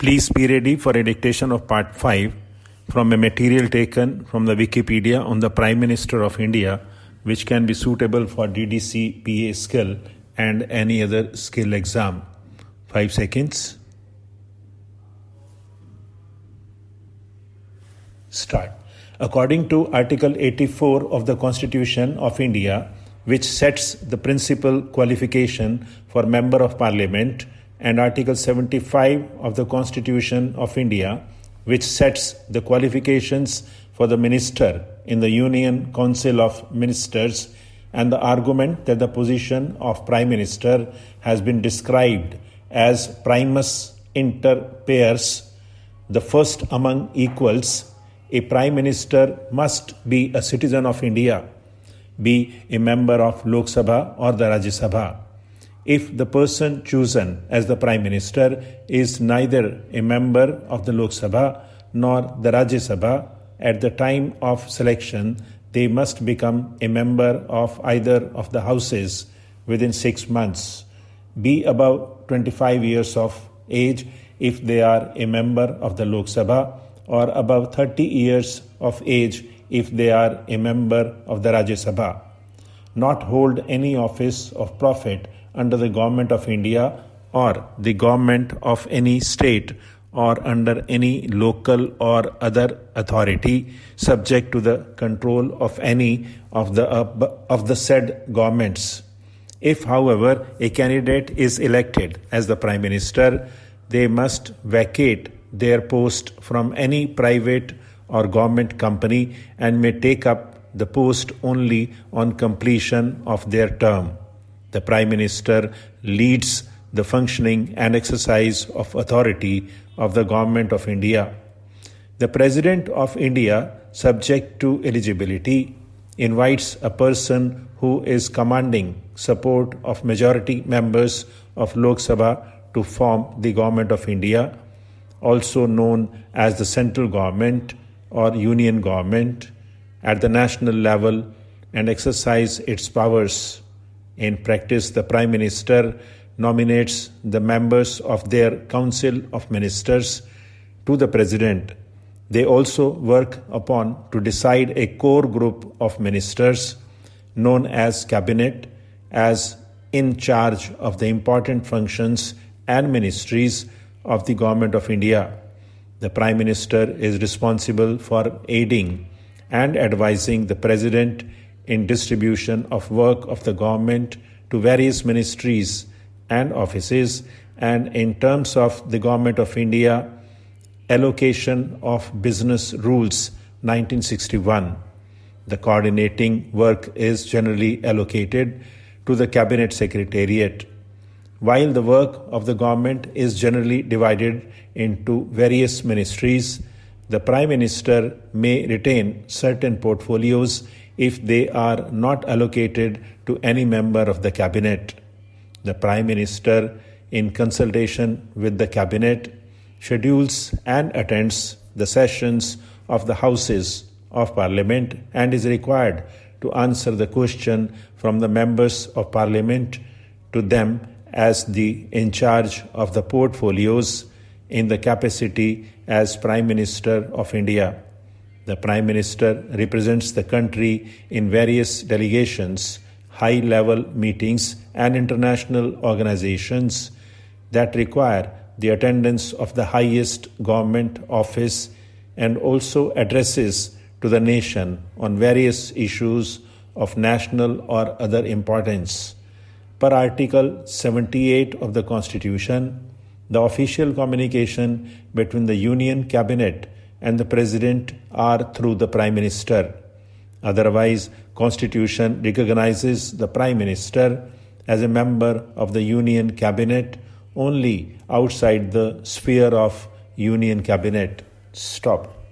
Please be ready for a dictation of part 5 from a material taken from the Wikipedia on the Prime Minister of India, which can be suitable for DDC PA skill and any other skill exam. 5 seconds. Start. According to Article 84 of the Constitution of India, which sets the principal qualification for Member of Parliament, and Article 75 of the Constitution of India, which sets the qualifications for the Minister in the Union Council of Ministers, and the argument that the position of Prime Minister has been described as primus inter pares, the first among equals, a Prime Minister must be a citizen of India, be a member of Lok Sabha or the Rajya Sabha. If the person chosen as the Prime Minister is neither a member of the Lok Sabha nor the Rajya Sabha, at the time of selection, they must become a member of either of the houses within 6 months, be above 25 years of age if they are a member of the Lok Sabha, or above 30 years of age if they are a member of the Rajya Sabha, not hold any office of profit under the Government of India or the Government of any state or under any local or other authority subject to the control of any of the said governments. If, however, a candidate is elected as the Prime Minister, they must vacate their post from any private or government company and may take up the post only on completion of their term. The Prime Minister leads the functioning and exercise of authority of the Government of India. The President of India, subject to eligibility, invites a person who is commanding support of majority members of Lok Sabha to form the Government of India, also known as the central government or union government, at the national level and exercise its powers. In practice, the Prime Minister nominates the members of their Council of Ministers to the President. They also work upon to decide a core group of ministers known as Cabinet as in charge of the important functions and ministries of the Government of India. The Prime Minister is responsible for aiding and advising the President in distribution of work of the government to various ministries and offices, and in terms of the Government of India, allocation of business rules 1961. The coordinating work is generally allocated to the Cabinet Secretariat, while the work of the government is generally divided into various ministries. The Prime Minister may retain certain portfolios if they are not allocated to any member of the Cabinet. The Prime Minister, in consultation with the Cabinet, schedules and attends the sessions of the Houses of Parliament and is required to answer the question from the members of Parliament to them as the in charge of the portfolios in the capacity as Prime Minister of India. The Prime Minister represents the country in various delegations, high-level meetings, and international organizations that require the attendance of the highest government office, and also addresses to the nation on various issues of national or other importance. Per Article 78 of the Constitution, the official communication between the Union Cabinet and the President are through the Prime Minister. Otherwise, Constitution recognizes the Prime Minister as a member of the Union Cabinet only outside the sphere of Union Cabinet. Stop.